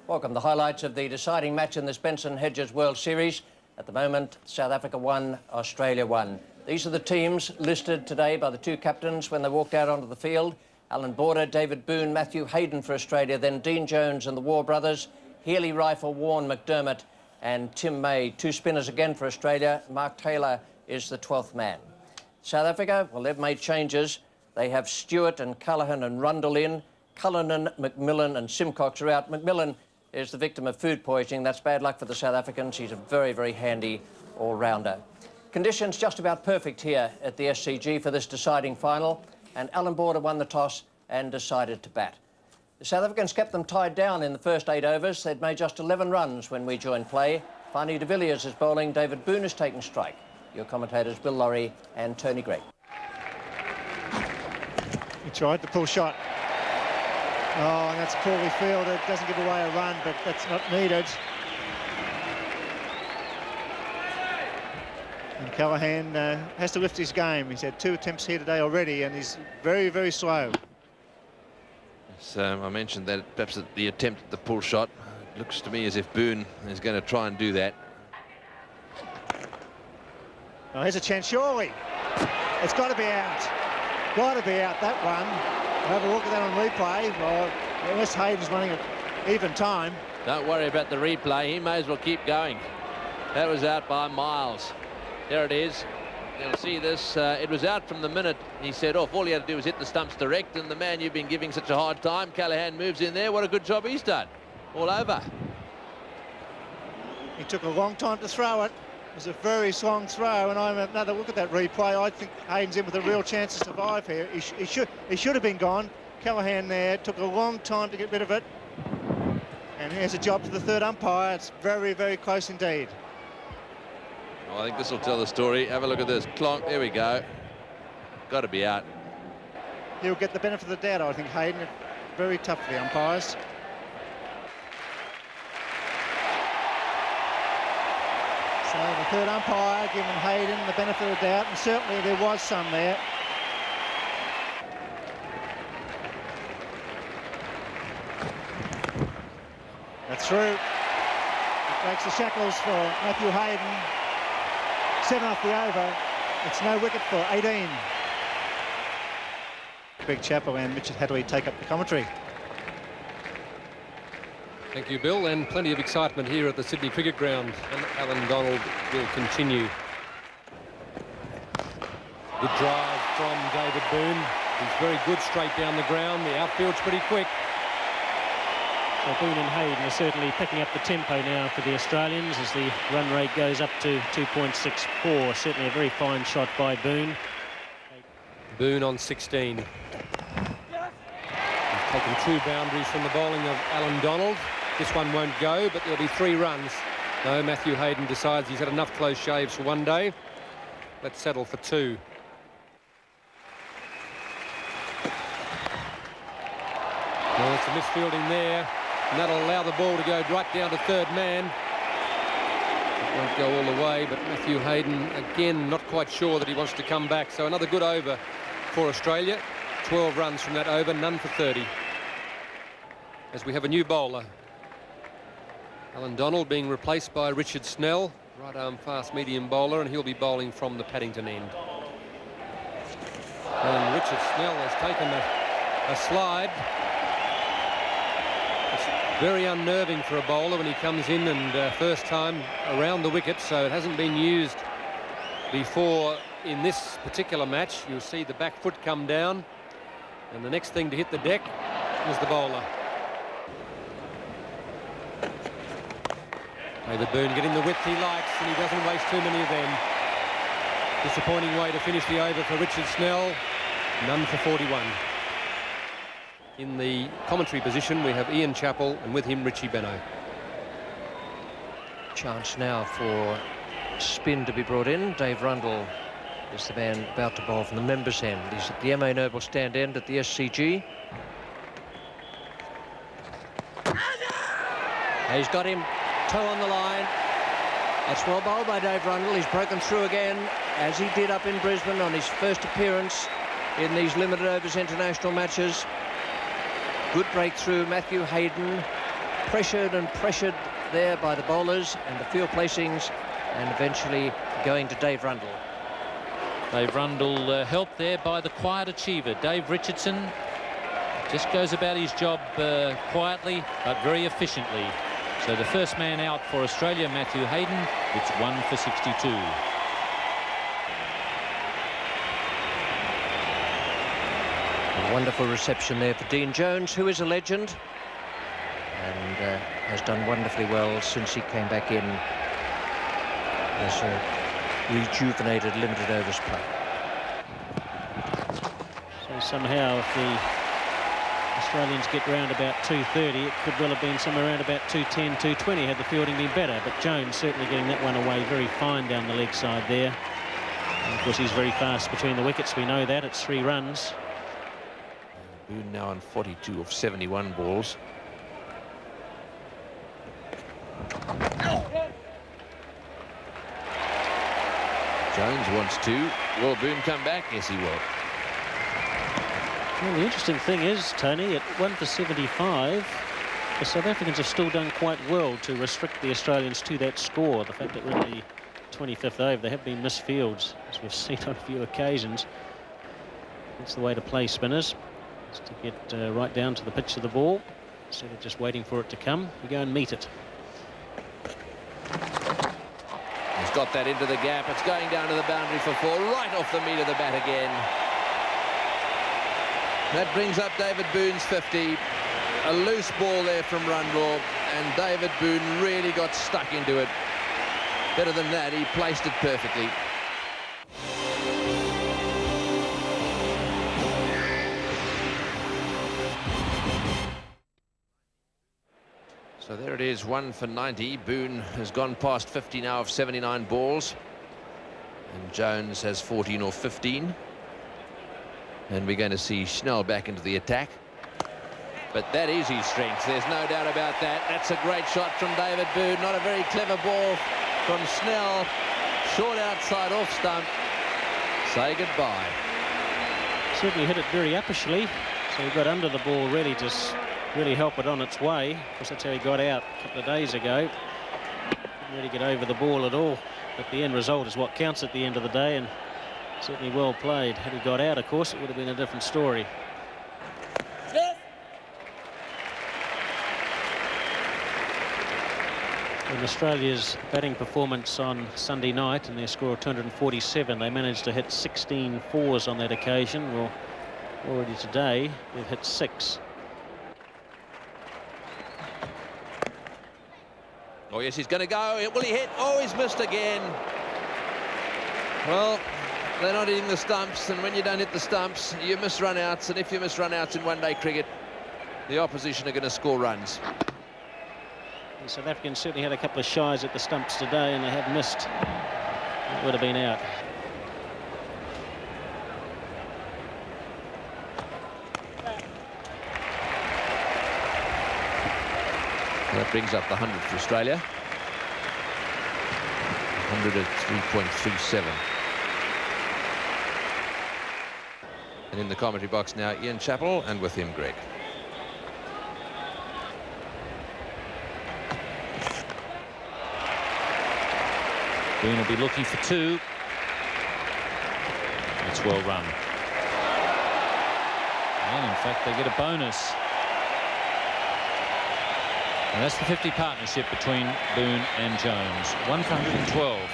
Welcome. The highlights of the deciding match in the Benson Hedges World Series. At the moment, South Africa won, Australia won. These are the teams listed today by the two captains when they walked out onto the field. Alan Border, David Boone, Matthew Hayden for Australia, then Dean Jones and the War Brothers, Healy, Rifle, Warne, McDermott and Tim May. Two spinners again for Australia. Mark Taylor is the 12th man. South Africa, well, they've made changes. They have Stewart and Callaghan and Rundle in. Cullinan, McMillan and Simcox are out. McMillan is the victim of food poisoning. That's bad luck for the South Africans. He's a very, very handy all-rounder. Conditions just about perfect here at the SCG for this deciding final. And Alan Border won the toss and decided to bat. The South Africans kept them tied down in the first 8 overs. They'd made just 11 runs when we joined play. Fani de Villiers is bowling. David Boone has taken strike. Your commentators, Bill Laurie and Tony Greig. He tried the pull shot. Oh, and that's poorly fielded. Doesn't give away a run, but that's not needed. And Callaghan has to lift his game. He's had 2 attempts here today already, and he's very, very slow. So I mentioned that perhaps the attempt at the pull shot. It looks to me as if Boone is going to try and do that. Oh, here's a chance, surely. It's got to be out. Got to be out, that one. We'll have a look at that on replay. Well, unless Hayden's running at even time. Don't worry about the replay. He may as well keep going. That was out by miles. There it is. You'll see this. It was out from the minute he set off. All he had to do was hit the stumps direct, and the man you've been giving such a hard time, Callaghan, moves in there. What a good job he's done. All over. He took a long time to throw it. It was a very long throw, and I'm another look at that replay. I think Hayden's in with a real chance to survive here. He should have been gone. Callaghan there took a long time to get rid of it. And here's a job to the third umpire. It's very, very close indeed. Oh, I think this will tell the story. Have a look at this. Clonk, there we go. Got to be out. He'll get the benefit of the doubt, I think, Hayden. Very tough for the umpires. So the third umpire giving Hayden the benefit of the doubt, and certainly there was some there. That's through. It breaks the shackles for Matthew Hayden. 7 off the over. It's no wicket for 18. Greg Chappell and Richard Hadley take up the commentary. Thank you, Bill, and plenty of excitement here at the Sydney Cricket Ground, and Alan Donald will continue. Good drive from David Boone. He's very good straight down the ground. The outfield's pretty quick. So Boone and Hayden are certainly picking up the tempo now for the Australians as the run rate goes up to 2.64. Certainly a very fine shot by Boone. Boone on 16. He's taken 2 boundaries from the bowling of Alan Donald. This one won't go, but there'll be 3 runs. No, Matthew Hayden decides he's had enough close shaves for one day. Let's settle for 2. Well, it's a misfielding there, and that'll allow the ball to go right down to third man. It won't go all the way, but Matthew Hayden, again, not quite sure that he wants to come back. So another good over for Australia. 12 runs from that over, none for 30. As we have a new bowler. Alan Donald being replaced by Richard Snell, right-arm fast-medium bowler, and he'll be bowling from the Paddington end. And Richard Snell has taken a slide. It's very unnerving for a bowler when he comes in and first time around the wicket, so it hasn't been used before in this particular match. You'll see the back foot come down, and the next thing to hit the deck is the bowler. David Boone getting the width he likes, and he doesn't waste too many of them. Disappointing way to finish the over for Richard Snell. None for 41. In the commentary position, we have Ian Chappell, and with him, Richie Benaud. Chance now for spin to be brought in. Dave Rundle is the man about to bowl from the members' end. He's at the MA Noble stand end at the SCG. He's got him. Toe on the line. That's well bowled by Dave Rundle. He's broken through again, as he did up in Brisbane on his first appearance in these limited overs international matches. Good breakthrough. Matthew Hayden pressured and pressured there by the bowlers and the field placings, and eventually going to Dave Rundle. Dave Rundle helped there by the quiet achiever, Dave Richardson. Just goes about his job quietly but very efficiently. So the first man out for Australia, Matthew Hayden. It's 1 for 62. A wonderful reception there for Dean Jones, who is a legend and has done wonderfully well since he came back in as a rejuvenated limited overs player. So somehow, if the Australians get round about 2:30, it could well have been somewhere around about 2:10, 2:20 had the fielding been better. But Jones certainly getting that one away very fine down the leg side there. And of course, he's very fast between the wickets. We know that. It's 3 runs. Boone now on 42 of 71 balls. Jones wants to. Will Boone come back? Yes, he will. Well, the interesting thing is, Tony, at 1 for 75, the South Africans have still done quite well to restrict the Australians to that score. The fact that we're in the 25th over, there have been missed fields, as we've seen on a few occasions. That's the way to play spinners, is to get right down to the pitch of the ball. Instead of just waiting for it to come, you go and meet it. He's got that into the gap. It's going down to the boundary for 4, right off the meat of the bat again. That brings up David Boone's 50. A loose ball there from Rundle, and David Boone really got stuck into it. Better than that, he placed it perfectly. So there it is, 1 for 90. Boone has gone past 50 now of 79 balls. And Jones has 14 or 15. And we're going to see Snell back into the attack. But that is his strength, there's no doubt about that. That's a great shot from David Boone. Not a very clever ball from Snell. Short outside off stump. Say goodbye. Certainly hit it very uppishly. So he got under the ball really to really help it on its way. Of course, that's how he got out a couple of days ago. Didn't really get over the ball at all. But the end result is what counts at the end of the day, and certainly well played. Had he got out, of course, it would have been a different story. In Australia's batting performance on Sunday night, and their score of 247, they managed to hit 16 fours on that occasion. Well, already today, they've hit 6. Oh, yes, he's going to go. Will he hit? Oh, he's missed again. Well, they're not hitting the stumps, and when you don't hit the stumps, you miss run-outs, and if you miss run-outs in one-day cricket, the opposition are going to score runs. The South Africans certainly had a couple of shies at the stumps today, and they have missed. It would have been out. That brings up the 100 for Australia. 100 at 3.37. And in the commentary box now, Ian Chappell, and with him, Greg. Boone will be looking for 2. It's well run. And in fact, they get a bonus. And that's the 50 partnership between Boone and Jones. 1 for 112.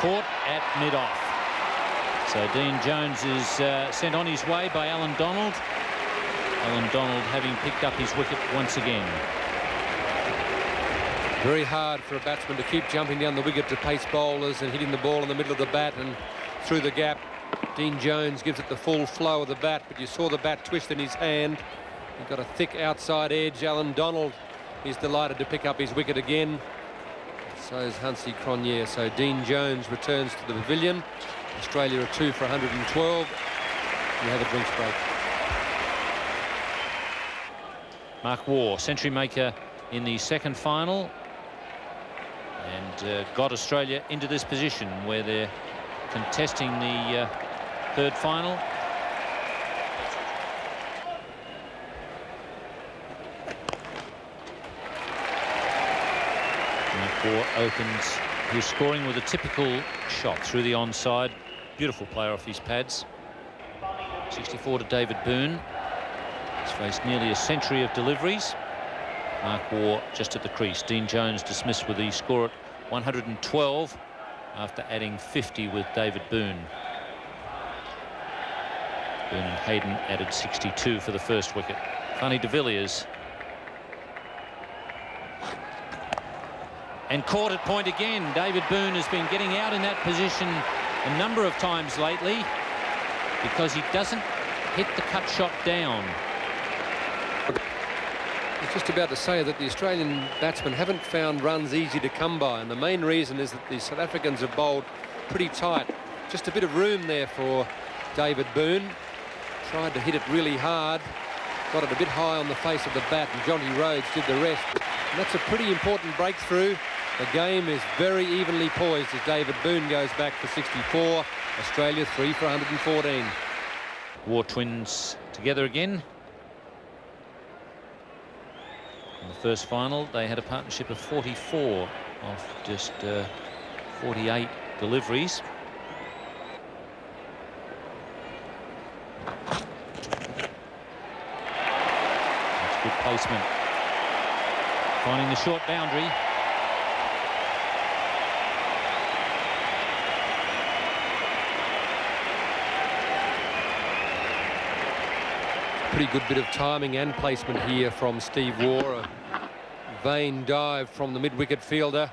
Caught at mid-off. So Dean Jones is sent on his way by Alan Donald. Alan Donald having picked up his wicket once again. Very hard for a batsman to keep jumping down the wicket to pace bowlers and hitting the ball in the middle of the bat and through the gap. Dean Jones gives it the full flow of the bat, but you saw the bat twist in his hand. He got a thick outside edge. Alan Donald is delighted to pick up his wicket again. So is Hansie Cronje. So Dean Jones returns to the pavilion. Australia are 2 for 112. You have a drinks break. Mark Waugh, century maker in the second final, and got Australia into this position where they're contesting the third final. War opens his scoring with a typical shot through the onside. Beautiful player off his pads. 64 to David Boone. He's faced nearly a century of deliveries. Mark Waugh just at the crease. Dean Jones dismissed with the score at 112 after adding 50 with David Boone. Boone and Hayden added 62 for the first wicket. Fanny de Villiers. And caught at point again. David Boone has been getting out in that position a number of times lately because he doesn't hit the cut shot down. I was just about to say that the Australian batsmen haven't found runs easy to come by, and the main reason is that the South Africans have bowled pretty tight. Just a bit of room there for David Boone. Tried to hit it really hard, got it a bit high on the face of the bat, and Jonty Rhodes did the rest. And that's a pretty important breakthrough. The game is very evenly poised as David Boone goes back for 64. Australia 3 for 114. War twins together again. In the first final, they had a partnership of 44 off just 48 deliveries. That's good placement. Finding the short boundary. Pretty good bit of timing and placement here from Steve Waugh. A vain dive from the mid-wicket fielder.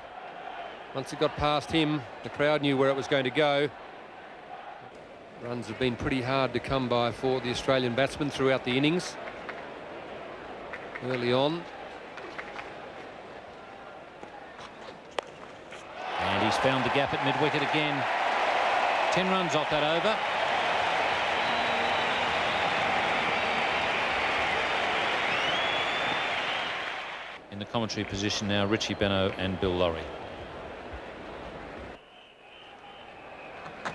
Once it got past him, the crowd knew where it was going to go. Runs have been pretty hard to come by for the Australian batsmen throughout the innings. Early on. And he's found the gap at mid-wicket again. 10 runs off that over. In the commentary position now, Richie Benaud and Bill Lawry. And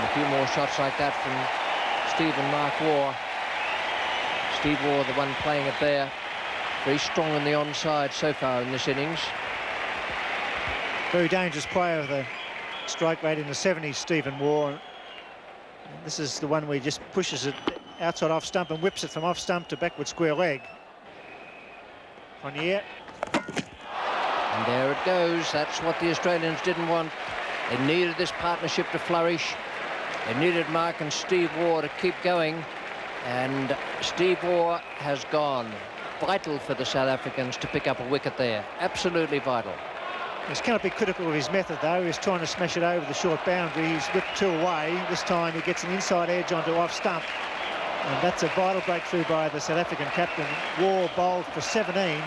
a few more shots like that from Steve and Mark Waugh. Steve Waugh, the one playing it there. Very strong on the onside so far in this innings. Very dangerous player with a strike rate in the 70s, Stephen Waugh. This is the one where he just pushes it outside off stump and whips it from off stump to backward square leg. Cronje. And there it goes. That's what the Australians didn't want. They needed this partnership to flourish. They needed Mark and Steve Waugh to keep going. And Steve Waugh has gone. Vital for the South Africans to pick up a wicket there. Absolutely vital. He cannot be critical of his method, though. He's trying to smash it over the short boundary. He's whipped two away. This time he gets an inside edge onto off stump. And that's a vital breakthrough by the South African captain. Waugh bowled for 17.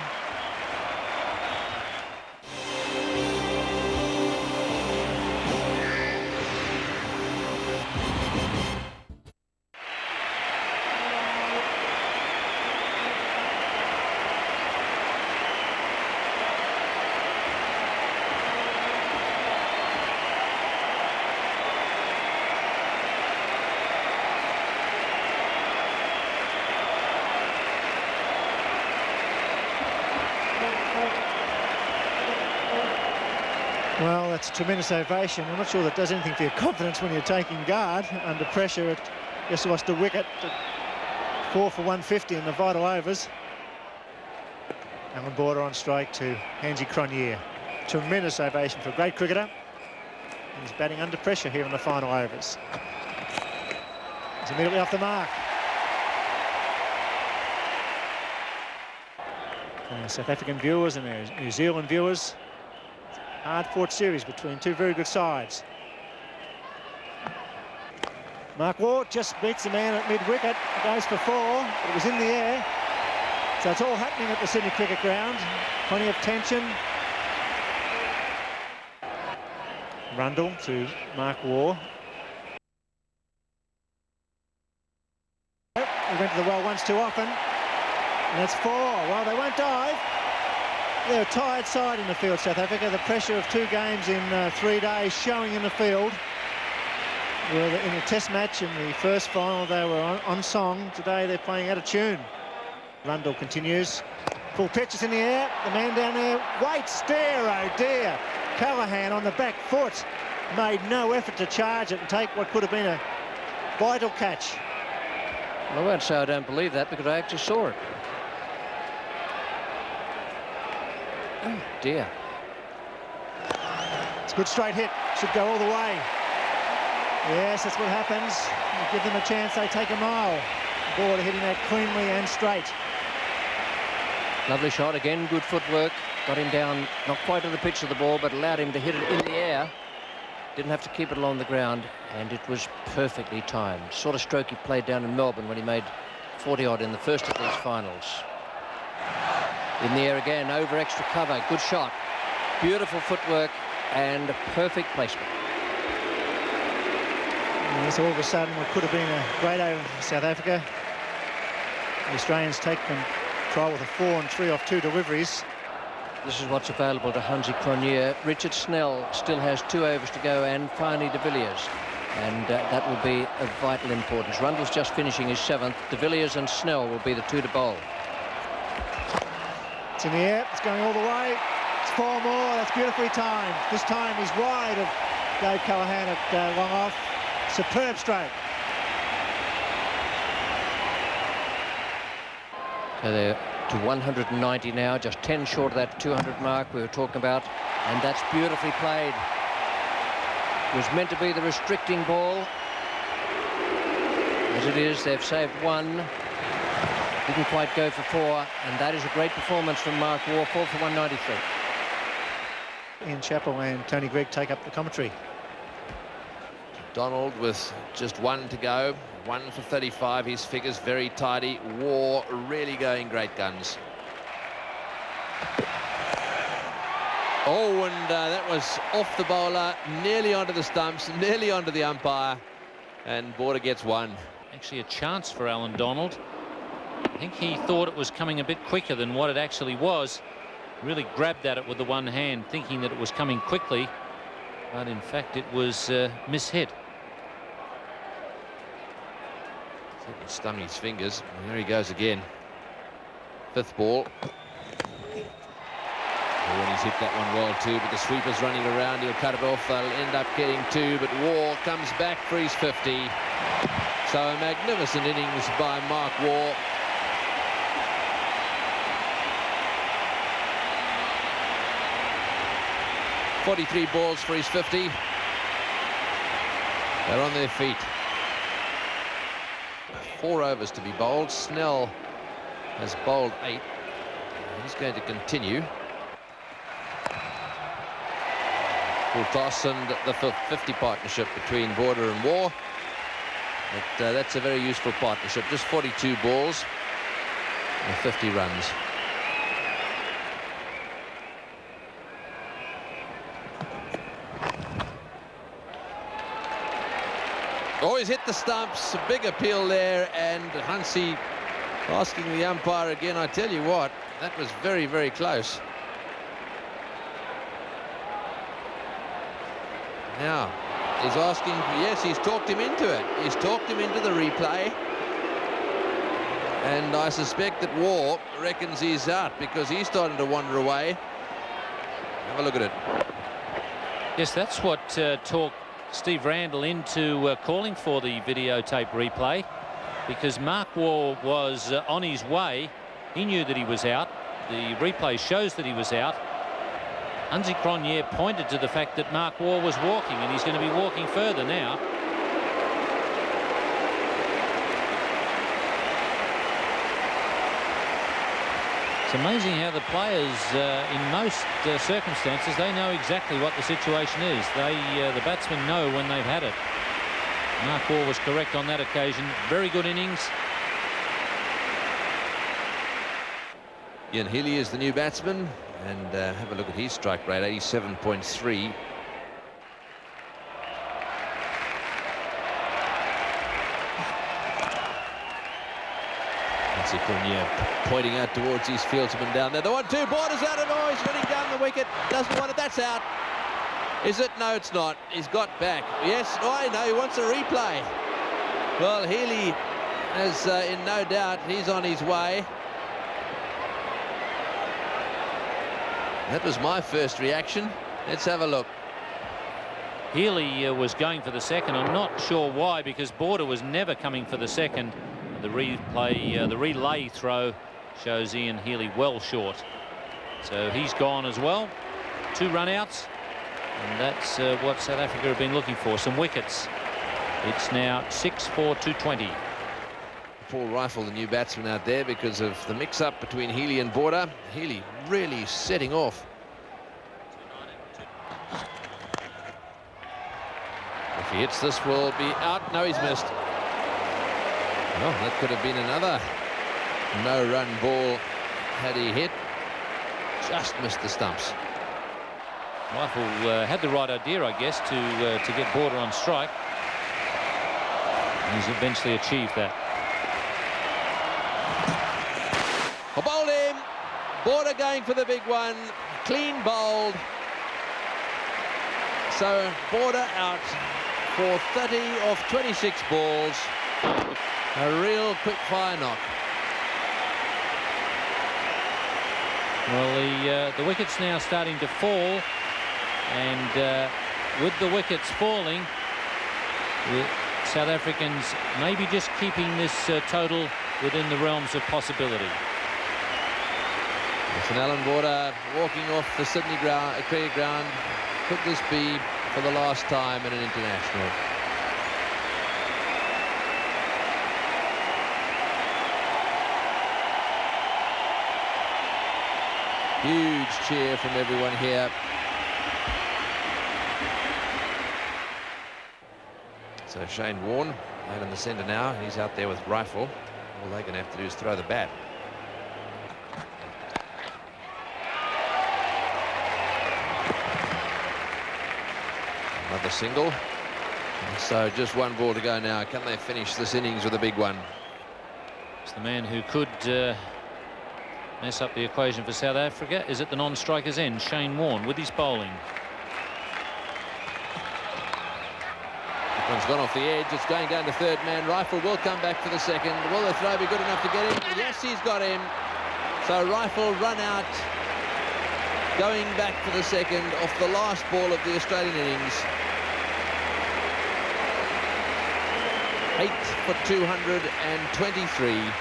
Well, that's a tremendous ovation. I'm not sure that does anything for your confidence when you're taking guard under pressure. It just lost a wicket. 4 for 150 in the vital overs. Alan Border on strike to Hansie Cronje. Tremendous ovation for a great cricketer. He's batting under pressure here in the final overs. He's immediately off the mark. South African viewers and New Zealand viewers. Hard-fought series between two very good sides. Mark Waugh just beats the man at mid-wicket. Goes for 4, but it was in the air. So it's all happening at the Sydney Cricket Ground. Plenty of tension. Rundle to Mark Waugh. He went to the well once too often. And that's 4. Well, they won't dive. They're a tired side in the field, South Africa. The pressure of 2 games in 3 days showing in the field. Well, in the test match in the first final, they were on song. Today, they're playing out of tune. Rundle continues. Full pitch is in the air. The man down there waits. Stare, oh dear. Callaghan on the back foot made no effort to charge it and take what could have been a vital catch. Well, I won't say I don't believe that because I actually saw it. Oh, dear. It's a good straight hit. Should go all the way. Yes, that's what happens. You give them a chance, they take a mile. Border hitting that cleanly and straight. Lovely shot again, good footwork. Got him down, not quite to the pitch of the ball, but allowed him to hit it in the air. Didn't have to keep it along the ground, and it was perfectly timed. Sort of stroke he played down in Melbourne when he made 40-odd in the first of these finals. In the air again, over extra cover, good shot. Beautiful footwork and perfect placement. Yes, all of a sudden what could have been a great over for South Africa. The Australians take control with a 4 and 3 off 2 deliveries. This is what's available to Hansi Cronje. Richard Snell still has 2 overs to go, and finally de Villiers. And that will be of vital importance. Rundle's just finishing his 7th. De Villiers and Snell will be the 2 to bowl. It's in the air, it's going all the way. It's 4 more, that's beautifully timed. This time he's wide of Dave Callaghan at long off. Superb stroke. So they're to 190 now, just 10 short of that 200 mark we were talking about, and that's beautifully played. It was meant to be the restricting ball. As it is, they've saved 1. Didn't quite go for 4, and that is a great performance from Mark Waugh, 4 for 193. Ian Chappell and Tony Greig take up the commentary. Donald with just 1 to go. 1 for 35. His figures very tidy. Waugh really going great guns. Oh, and that was off the bowler, nearly onto the stumps, nearly onto the umpire, and Border gets 1. Actually a chance for Alan Donald. I think he thought it was coming a bit quicker than what it actually was. Really grabbed at it with the one hand, thinking that it was coming quickly, but in fact it was mishit. Stung his fingers. And there he goes again. 5th ball. Oh, and he's hit that one well too, but the sweeper's running around. He'll cut it off. They'll end up getting 2, but Waugh comes back for his 50. So a magnificent innings by Mark Waugh. .43 balls for his 50. They're on their feet. 4 overs to be bowled. Snell has bowled 8. He's going to continue. Full toss and the 50 partnership between Border and Waugh. But that's a very useful partnership. Just 42 balls and 50 runs. Oh, he's hit the stumps. A big appeal there, and Hansi asking the umpire again. I tell you what, that was very, very close. Now, he's asking, yes, he's talked him into it. He's talked him into the replay. And I suspect that Waugh reckons he's out because he's starting to wander away. Have a look at it. Yes, that's what talked Steve Randall into calling for the videotape replay, because Mark Waugh was on his way. He knew that he was out. The replay shows that he was out. Hansi Cronje pointed to the fact that Mark Waugh was walking, and he's going to be walking further now. It's amazing how the players, in most circumstances, they know exactly what the situation is. The batsmen know when they've had it. Mark Waugh was correct on that occasion. Very good innings. Ian Healy is the new batsman, and have a look at his strike rate, 87.3. Hansi Cronje pointing out towards his fieldsman down there. The 1-2, Borders out of, oh, he's running down the wicket. Doesn't want it, that's out. Is it? No, it's not. He's got back. Yes, oh, no, he wants a replay. Well, Healy is in no doubt. He's on his way. That was my first reaction. Let's have a look. Healy was going for the second. I'm not sure why, because Border was never coming for the second. The replay, the relay throw shows Ian Healy well short. So he's gone as well. 2 run-outs. And that's what South Africa have been looking for, some wickets. It's now 6-4-220. Paul Rifle, the new batsman out there, because of the mix-up between Healy and Border. Healy really setting off. If he hits this, will be out. No, he's missed. Well, that could have been another no-run ball had he hit. Just missed the stumps. Rifle had the right idea, I guess, to get Border on strike. He's eventually achieved that. I bowled him. Border going for the big one. Clean bowled. So Border out for 30 off 26 balls. A real quick fire knock. Well, the wickets now starting to fall, and with the wickets falling, the South Africans maybe just keeping this total within the realms of possibility. St Allen Border walking off the Sydney cricket ground. Could this be for the last time in an international? Huge cheer from everyone here. So Shane Warne out in the centre now. He's out there with Rifle. All they're going to have to do is throw the bat. Another single. So just 1 ball to go now. Can they finish this innings with a big one? It's the man who could mess up the equation for South Africa. Is at the non-striker's end, Shane Warne with his bowling. One's gone off the edge. It's going down to third man. Rifle will come back for the second. Will the throw be good enough to get him? Yes, he's got him. So Rifle run out, going back for the second off the last ball of the Australian innings. 8 for 223.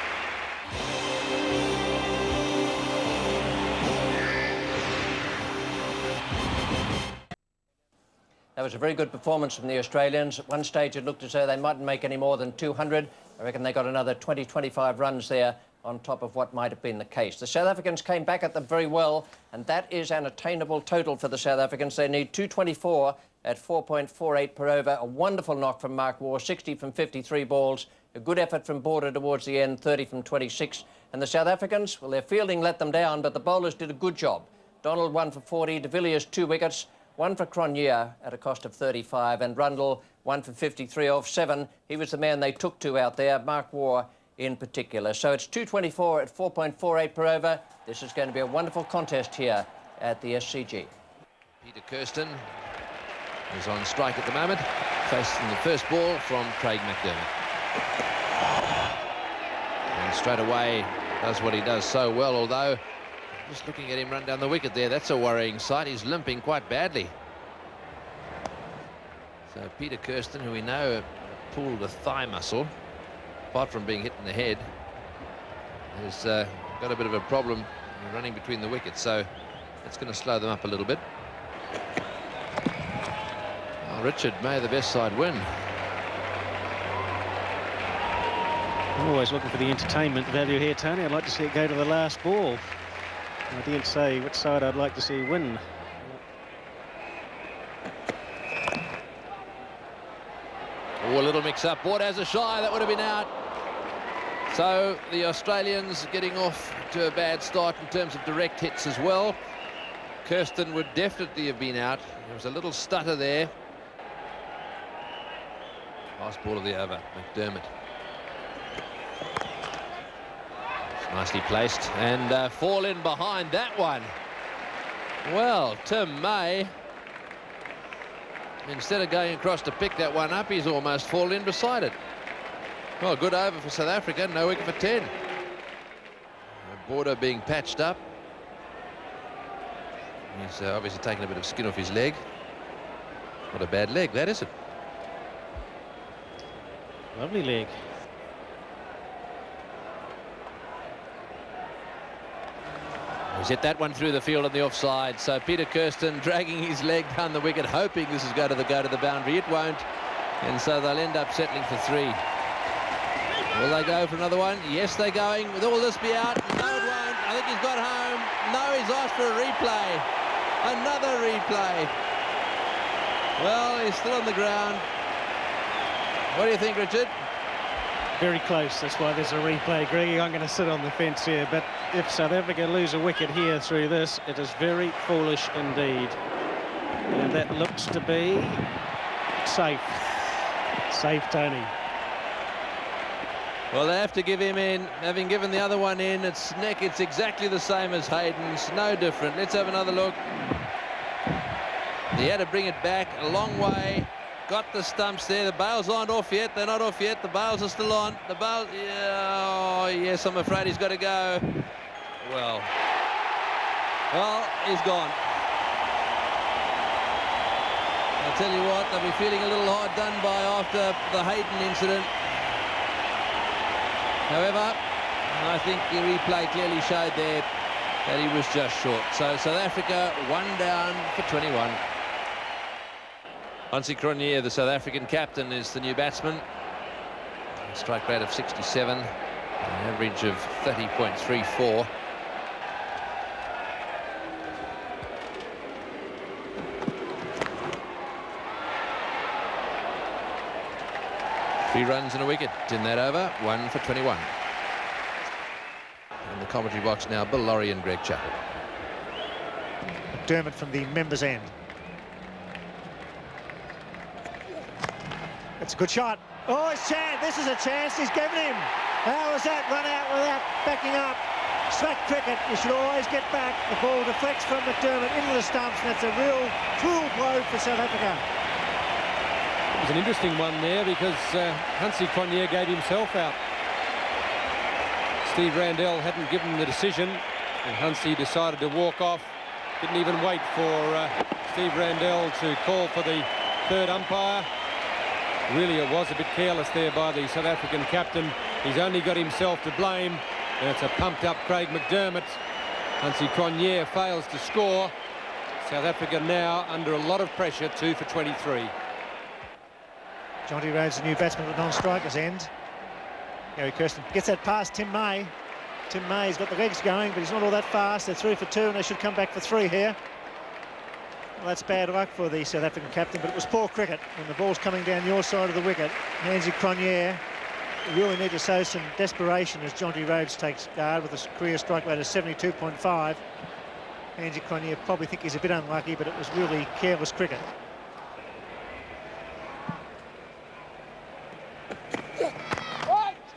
That was a very good performance from the Australians. At one stage, it looked as though they mightn't make any more than 200. I reckon they got another 20, 25 runs there on top of what might have been the case. The South Africans came back at them very well, and that is an attainable total for the South Africans. They need 224 at 4.48 per over. A wonderful knock from Mark Waugh, 60 from 53 balls. A good effort from Border towards the end, 30 from 26. And the South Africans, well, their fielding let them down, but the bowlers did a good job. Donald 1 for 40, de Villiers 2 wickets. 1 for Cronje at a cost of 35, and Rundle 1 for 53 off 7. He was the man they took to out there, Mark Waugh in particular. So it's 224 at 4.48 per over. This is going to be a wonderful contest here at the SCG. Peter Kirsten is on strike at the moment, facing the first ball from Craig McDermott. And straight away does what he does so well, although just looking at him run down the wicket there, that's a worrying sight. He's limping quite badly. So Peter Kirsten, who we know pulled a thigh muscle, apart from being hit in the head, has got a bit of a problem running between the wickets, so it's going to slow them up a little bit. Oh, Richard, may the best side win. I'm always looking for the entertainment value here, Tony. I'd like to see it go to the last ball. I didn't say which side I'd like to see win. Oh, a little mix-up. Border has a shy. That would have been out. So the Australians getting off to a bad start in terms of direct hits as well. Kirsten would definitely have been out. There was a little stutter there. Last ball of the over, McDermott. Nicely placed, and fall in behind that one. Well, Tim May, instead of going across to pick that one up, he's almost fallen in beside it. Well, good over for South Africa, no wicket for 10. The Border being patched up. He's obviously taken a bit of skin off his leg. Not a bad leg, that is it. Lovely leg. He's hit that one through the field on the offside. So Peter Kirsten dragging his leg down the wicket, hoping this is going to go to the boundary. It won't, and so they'll end up settling for 3. Will they go for another one? Yes, they're going. Will this be out? No, it won't. I think he's got home. No, he's asked for a replay. Another replay. Well, he's still on the ground. What do you think, Richard? Very close. That's why there's a replay, Greggy. I'm going to sit on the fence here. But if South Africa lose a wicket here through this, it is very foolish indeed. And that looks to be safe. Safe, Tony. Well, they have to give him in. Having given the other one in, it's exactly the same as Hayden's. No different. Let's have another look. He had to bring it back a long way. Got the stumps there. The bails aren't off yet. They're not off yet. The bails are still on. The bails... Yeah, oh, yes, I'm afraid he's got to go. Well, he's gone. I'll tell you what, they'll be feeling a little hard done by after the Hayden incident. However, I think the replay clearly showed there that he was just short. So South Africa 1 down for 21. Hansie Cronje, the South African captain, is the new batsman. A strike rate of 67, an average of 30.34. Three runs and a wicket in that over, 1 for 21. In the commentary box now, Bill Laurie and Greg Chappell. McDermott from the members' end. It's a good shot. Oh, it's chance. This is a chance he's given him. How was that run out without backing up? Smack cricket, you should always get back. The ball deflects from McDermott into the stumps, and that's a real cruel blow for South Africa. It was an interesting one there because Hansie Cronje gave himself out. Steve Randell hadn't given the decision, and Hansie decided to walk off. Didn't even wait for Steve Randell to call for the third umpire. Really, it was a bit careless there by the South African captain. He's only got himself to blame, and it's a pumped-up Craig McDermott. Hansie Cronje fails to score. South Africa now under a lot of pressure, 2 for 23. Jonty Rhodes, the new batsman at the non-strikers end. Gary Kirsten gets that past Tim May. Tim May's got the legs going, but he's not all that fast. They're 3 for 2, and they should come back for 3 here. Well, that's bad luck for the South African captain, but it was poor cricket when the ball's coming down your side of the wicket. Hansie Cronje really need to show some desperation as Jonty Rhodes takes guard with a career strike rate of 72.5. Hansie Cronje probably think he's a bit unlucky, but it was really careless cricket.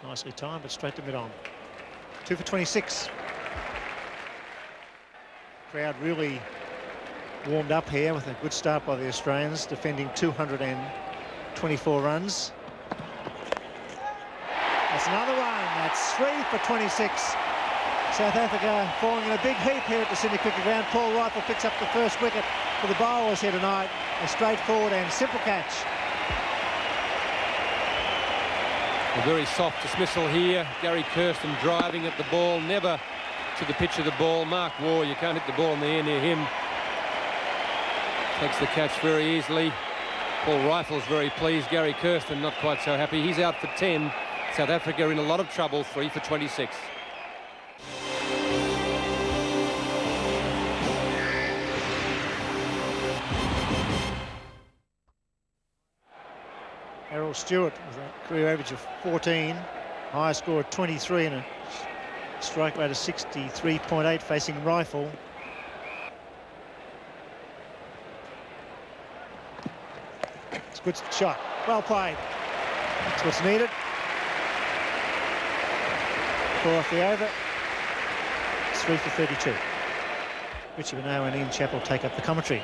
Nicely timed, but straight to mid-on. 2 for 26. Crowd really warmed up here with a good start by the Australians, defending 224 runs. That's another one. That's 3 for 26. South Africa falling in a big heap here at the Sydney Cricket Ground. Paul Rifle picks up the first wicket for the bowlers here tonight. A straightforward and simple catch. A very soft dismissal here. Gary Kirsten driving at the ball, never to the pitch of the ball. Mark Waugh, you can't hit the ball in the air near him. Takes the catch very easily. Paul Rifle's very pleased. Gary Kirsten not quite so happy. He's out for 10. South Africa in a lot of trouble, 3 for 26. Errol Stewart with a career average of 14, high score of 23 and a strike rate of 63.8 facing Rifle. It's a good shot, well played. That's what's needed. 4 off the over. It's 3 for 32. Richie Benaud and Ian Chappell take up the commentary.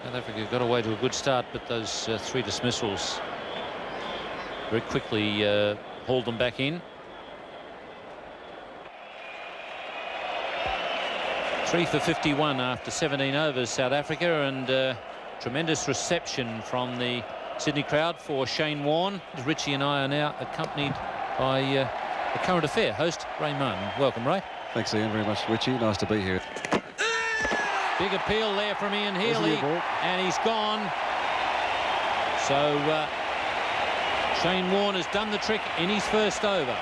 South Africa got away to a good start, but those 3 dismissals very quickly hauled them back in. 3 for 51 after 17 overs, South Africa, and tremendous reception from the Sydney crowd for Shane Warne. Richie and I are now accompanied by the Current Affair host, Ray Martin. Welcome, Ray. Thanks, Ian, very much, Richie. Nice to be here. Big appeal there from Ian Healy, and he's gone. So Shane Warne has done the trick in his first over.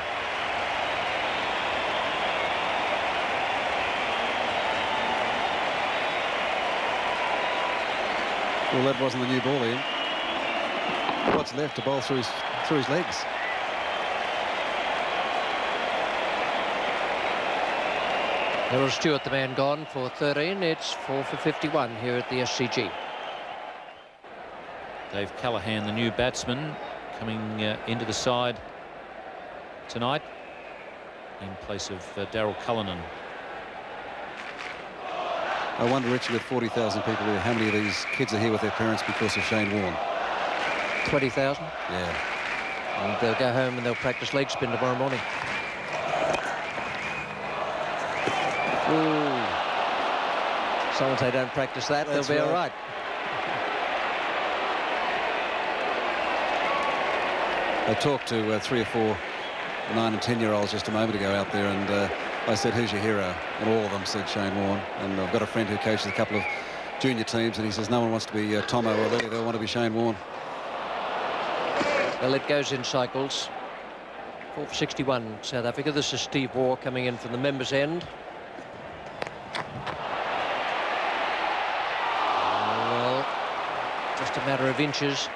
Well, that wasn't the new ball, Ian. What's left to bowl through his legs? Errol Stewart, the man gone for 13. It's 4 for 51 here at the SCG. Dave Callaghan, the new batsman, coming into the side tonight in place of Daryl Cullinan. I wonder, Richie, with 40,000 people here, how many of these kids are here with their parents because of Shane Warne? 20,000. Yeah. And they'll go home and they'll practice leg spin tomorrow morning. Ooh. Someone say don't practice that, That's they'll be right. all right. I talked to 3 or 4 9 and 10-year-olds just a moment ago out there, and I said, who's your hero? And all of them said Shane Warne. And I've got a friend who coaches a couple of junior teams, and he says no one wants to be Tomo or Lily, they all want to be Shane Warne. Well, it goes in cycles. 4 for 61, South Africa. This is Steve Waugh coming in from the members' end. Well, just a matter of inches.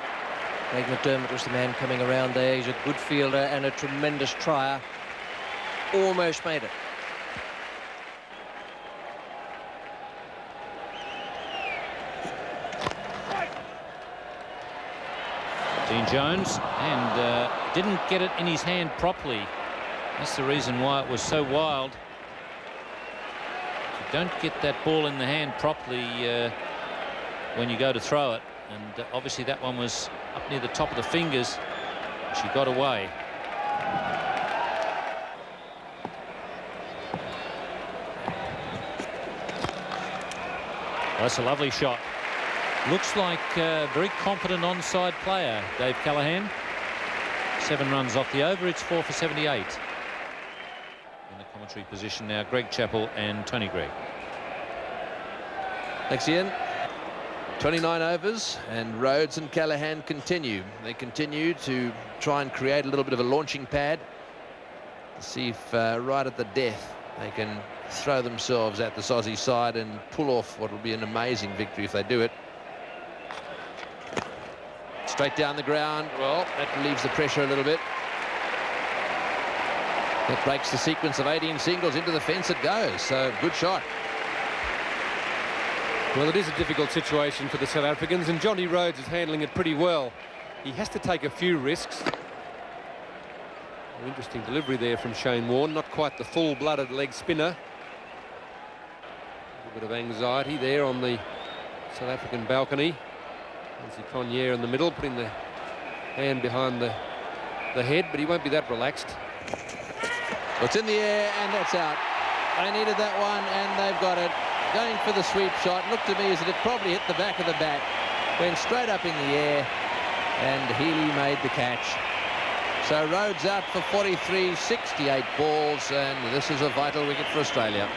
Craig McDermott was the man coming around there. He's a good fielder and a tremendous trier. Almost made it. Dean Jones, and didn't get it in his hand properly. That's the reason why it was so wild. If you don't get that ball in the hand properly when you go to throw it, and obviously that one was up near the top of the fingers. She got away. That's a lovely shot. Looks like a very confident onside player, Dave Callaghan. 7 runs off the over. It's 4 for 78. In the commentary position now, Greg Chappell and Tony Greig. Thanks, Ian. 29 overs, and Rhodes and Callaghan continue. They continue to try and create a little bit of a launching pad to see if right at the death they can throw themselves at the Aussie side and pull off what will be an amazing victory if they do it. Straight down the ground. Well, that relieves the pressure a little bit. That breaks the sequence of 18 singles. Into the fence it goes. So good shot. Well, it is a difficult situation for the South Africans, and Johnny Rhodes is handling it pretty well. He has to take a few risks. An interesting delivery there from Shane Warne. Not quite the full-blooded leg spinner. A bit of anxiety there on the South African balcony. Lindsay Cronje in the middle, putting the hand behind the head, but he won't be that relaxed. Well, it's in the air, and that's out. They needed that one, and they've got it. Going for the sweep shot. Looked to me as if it probably hit the back of the bat. Went straight up in the air, and Healy made the catch. So Rhodes out for 43, 68 balls, and this is a vital wicket for Australia.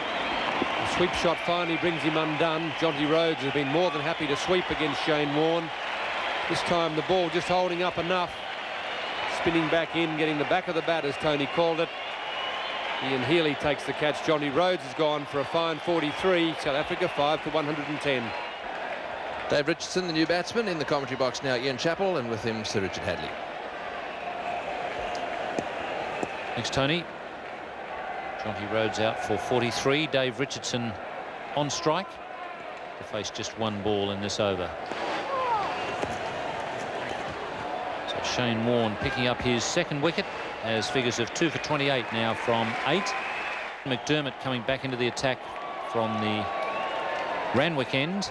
The sweep shot finally brings him undone. Johnny Rhodes has been more than happy to sweep against Shane Warne. This time the ball just holding up enough. Spinning back in, getting the back of the bat, as Tony called it. Ian Healy takes the catch. Johnny Rhodes has gone for a fine 43. South Africa 5 for 110. Dave Richardson, the new batsman, in the commentary box now. Ian Chappell, and with him Sir Richard Hadley. Thanks, Tony. Johnny Rhodes out for 43. Dave Richardson on strike to face just 1 ball in this over. So Shane Warne picking up his 2nd wicket, as figures of 2 for 28 now from 8. McDermott coming back into the attack from the Randwick end.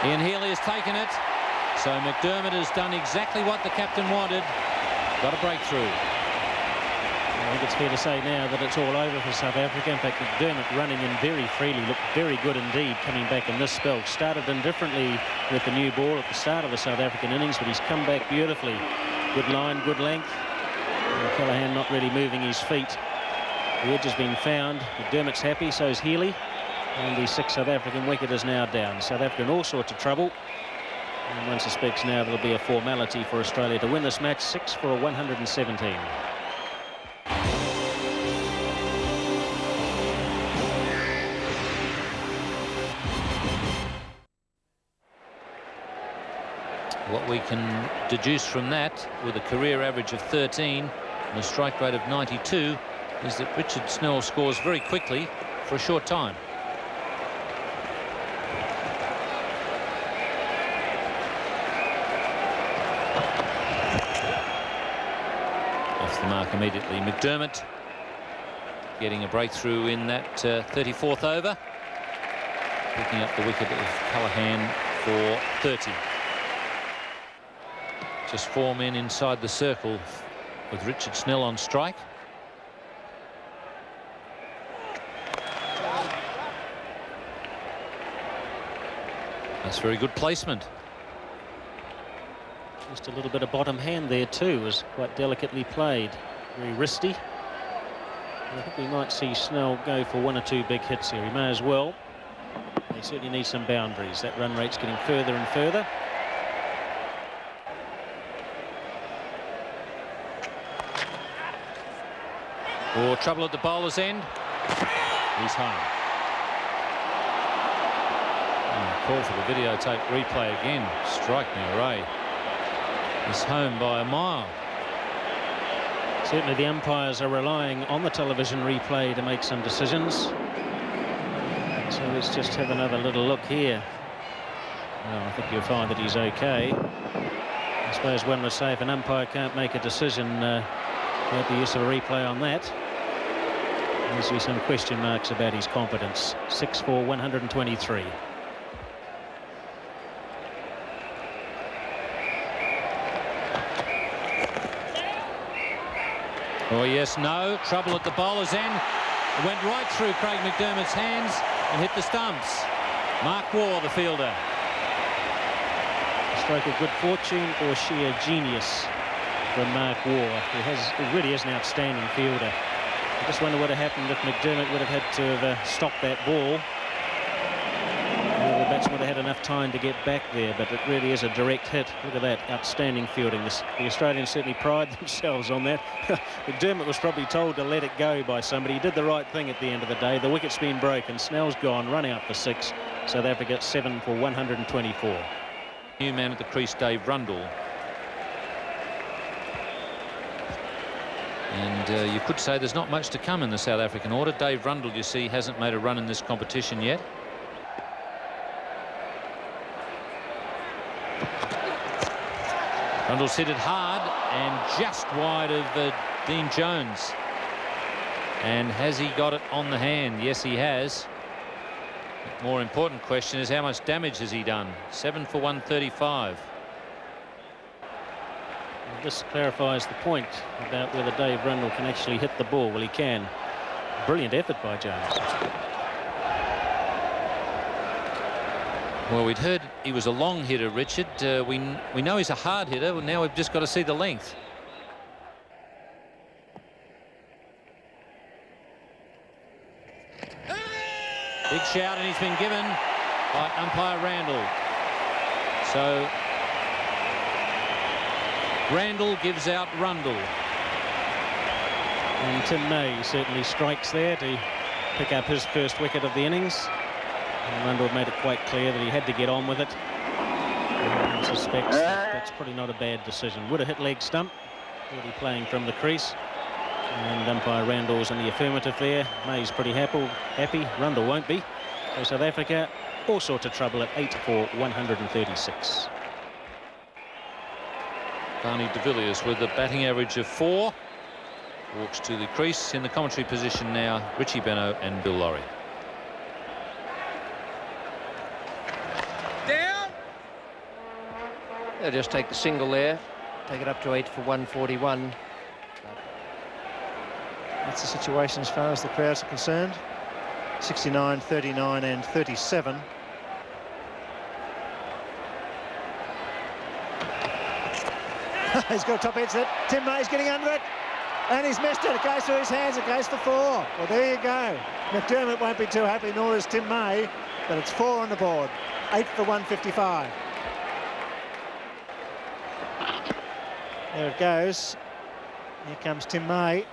Ian Healy has taken it. So McDermott has done exactly what the captain wanted. Got a breakthrough. I think it's fair to say now that it's all over for South Africa. In fact, McDermott running in very freely, looked very good indeed coming back in this spell. Started indifferently with the new ball at the start of the South African innings, but he's come back beautifully. Good line, good length. And Callaghan not really moving his feet. The edge has been found. McDermott's happy, so is Healy. And the 6th South African wicket is now down. South Africa in all sorts of trouble. And one suspects now there'll be a formality for Australia to win this match. 6 for 117. What we can deduce from that, with a career average of 13 and a strike rate of 92, is that Richard Snell scores very quickly for a short time. Off the mark immediately. McDermott getting a breakthrough in that 34th over, picking up the wicket of Callaghan for 30. Just 4 men inside the circle with Richard Snell on strike. That's very good placement. Just a little bit of bottom hand there too, was quite delicately played. Very wristy. I think we might see Snell go for 1 or 2 big hits here. He may as well. They certainly need some boundaries. That run rate's getting further and further. Oh, trouble at the bowler's end. He's home. Call for the videotape replay again. Strike me, Ray. He's home by a mile. Certainly the umpires are relying on the television replay to make some decisions. So let's just have another little look here. Well, I think you'll find that he's okay. I suppose one would say if an umpire can't make a decision without the use of a replay on that, there's usually some question marks about his competence. 6 for 123. Oh yes, no, trouble at the bowler's end. It went right through Craig McDermott's hands and hit the stumps. Mark Waugh, the fielder. A stroke of good fortune or sheer genius from Mark Waugh, who really is an outstanding fielder. I just wonder what would have happened if McDermott would have had to have stopped that ball. The batsman would have had enough time to get back there, but it really is a direct hit. Look at that, outstanding fielding. The Australians certainly pride themselves on that. McDermott was probably told to let it go by somebody. He did the right thing at the end of the day. The wicket's been broken. Snell's gone, run out for 6. South Africa 7 for 124. New man at the crease, Dave Rundle. And you could say there's not much to come in the South African order. Dave Rundle, you see, hasn't made a run in this competition yet. Rundle's hit it hard and just wide of Dean Jones. And has he got it on the hand? Yes, he has. The more important question is how much damage has he done? 7 for 135. This clarifies the point about whether Dave Rundle can actually hit the ball. Well, he can. Brilliant effort by Jones. Well, we'd heard he was a long hitter, Richard. We know he's a hard hitter. Well, now we've just got to see the length. Big shout, and he's been given by umpire Randall. So Randall gives out Rundle. And Tim May certainly strikes there to pick up his first wicket of the innings. And Rundle made it quite clear that he had to get on with it. And suspects that's probably not a bad decision. Would have hit leg stump. Already playing from the crease. And umpire Randall's in the affirmative there. May's pretty happy. Rundle won't be. So South Africa, all sorts of trouble at 8 for 136. Barney de Villiers with a batting average of 4. Walks to the crease. In the commentary position now, Richie Benaud and Bill Lawry. They'll just take the single there, take it up to 8 for 141. That's the situation as far as the crowds are concerned. 69, 39 and 37. He's got a top edge that Tim May's getting under it. And he's missed it. It goes through his hands. It goes for 4. Well, there you go. McDermott won't be too happy, nor is Tim May. But it's 4 on the board. 8 for 155. There it goes. Here comes Tim May.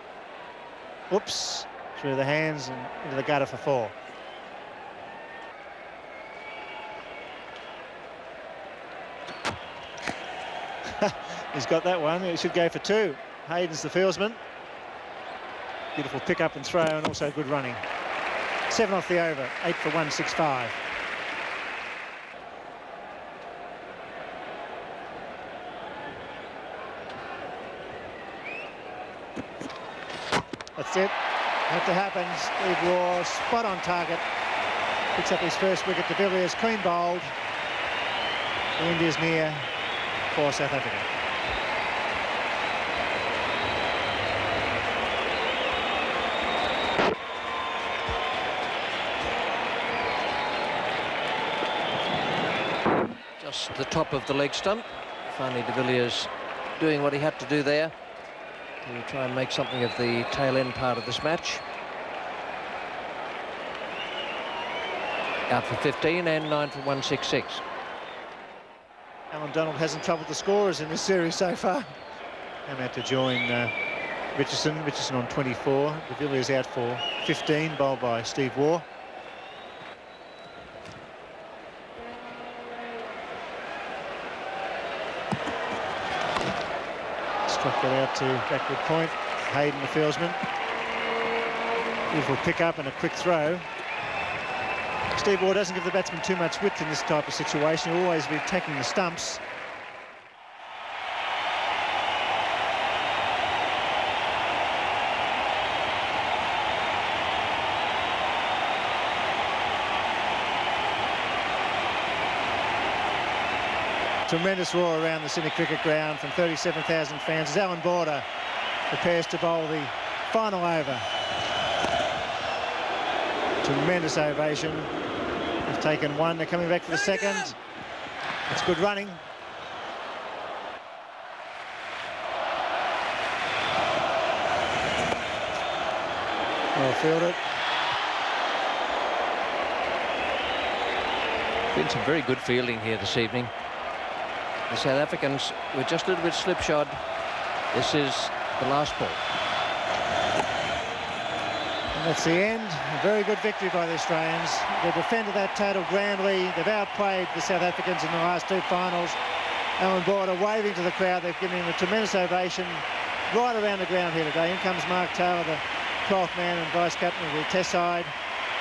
Whoops. Through the hands and into the gutter for 4. He's got that one. He should go for 2. Hayden's the fieldsman. Beautiful pick up and throw, and also good running. 7 off the over. 8 for 165. That's it. Had to happen. Steve Waugh, spot on target. Picks up his first wicket. De Villiers, clean bowled. The end is near for South Africa. Just the top of the leg stump. Finally, De Villiers doing what he had to do there to try and make something of the tail end part of this match. Out for 15 and 9 for 166. Alan Donald hasn't troubled the scorers in this series so far. Come out to join Richardson. Richardson on 24. De Villiers out for 15, bowled by Steve Waugh. Struck that out to backward point. Hayden, the fieldsman. Beautiful pick up and a quick throw. Steve Waugh doesn't give the batsman too much width in this type of situation. He'll always be attacking the stumps. Tremendous roar around the Sydney Cricket Ground from 37,000 fans as Alan Border prepares to bowl the final over. Tremendous ovation. They've taken 1, they're coming back for the second. It's good running. Well fielded. Been some very good fielding here this evening. The South Africans were just a little bit slipshod. This is the last ball. And that's the end. A very good victory by the Australians. They defended that total grandly. They've outplayed the South Africans in the last 2 finals. Alan Border waving to the crowd. They've given him a tremendous ovation right around the ground here today. In comes Mark Taylor, the 12th man and vice-captain of the Test side.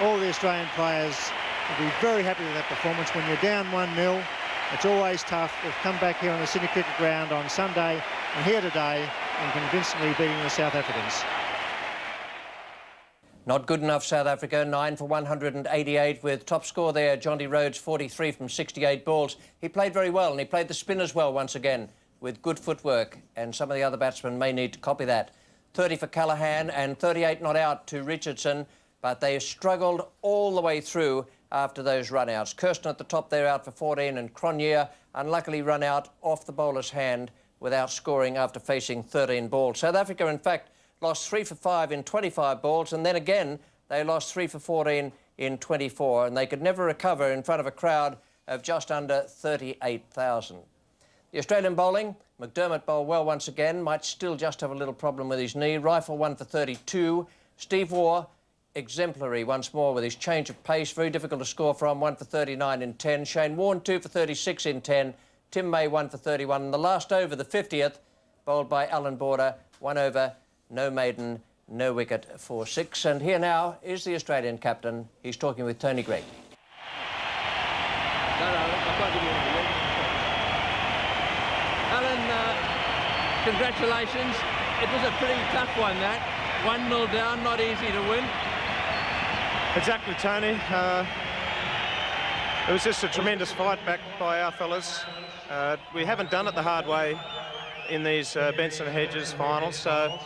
All the Australian players will be very happy with that performance. When you're down 1-0, it's always tough. They've come back here on the Sydney Cricket Ground on Sunday and here today and convincingly beating the South Africans. Not good enough, South Africa. 9 for 188 with top score there. Jonty Rhodes, 43 from 68 balls. He played very well, and he played the spinners well once again with good footwork, and some of the other batsmen may need to copy that. 30 for Callaghan and 38 not out to Richardson, but they struggled all the way through after those run-outs. Kirsten at the top there out for 14, and Cronje unluckily run out off the bowler's hand without scoring after facing 13 balls. South Africa, in fact, lost 3 for 5 in 25 balls, and then again they lost 3 for 14 in 24, and they could never recover in front of a crowd of just under 38,000. The Australian bowling, McDermott bowled well once again, might still just have a little problem with his knee. Rifle 1 for 32. Steve Waugh, exemplary once more with his change of pace, very difficult to score from, 1 for 39 in 10. Shane Warne 2 for 36 in 10. Tim May 1 for 31. And the last over, the 50th, bowled by Alan Border, 1 over, no maiden, no wicket for 6. And here now is the Australian captain. He's talking with Tony Greig. Alan, congratulations. It was a pretty tough one, that. 1-0 down, not easy to win. Exactly, Tony. It was just a tremendous fight back by our fellas. We haven't done it the hard way in these Benson Hedges finals, so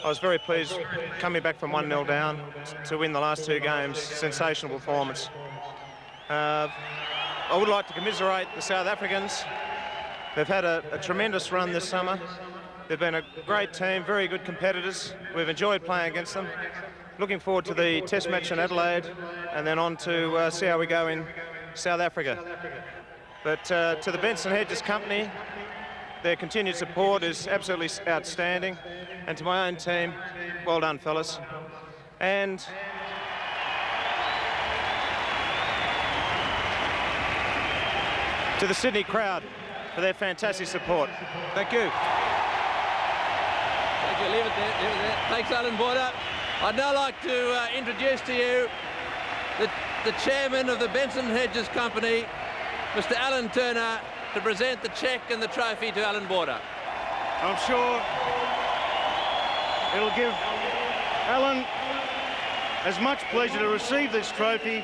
I was very pleased coming back from 1-0 down to win the last 2 games. Sensational performance. I would like to commiserate the South Africans. They've had a tremendous run this summer. They've been a great team, very good competitors. We've enjoyed playing against them. Looking forward to the test match in Adelaide and then on to see how we go in South Africa. But to the Benson Hedges company, their continued support is absolutely outstanding. And to my own team, well done, fellas. And to the Sydney crowd for their fantastic support. Thank you. Thank you. Leave it there. Leave it there. Thanks, Alan Border. I'd now like to introduce to you the chairman of the Benson Hedges Company, Mr. Alan Turner, to present the cheque and the trophy to Alan Border. I'm sure it'll give Alan as much pleasure to receive this trophy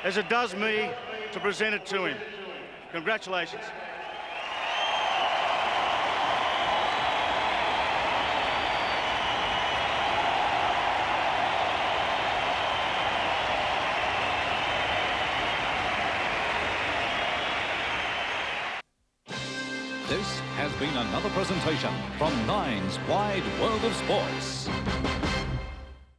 as it does me to present it to him. Congratulations. This has been another presentation from Nine's Wide World of Sports.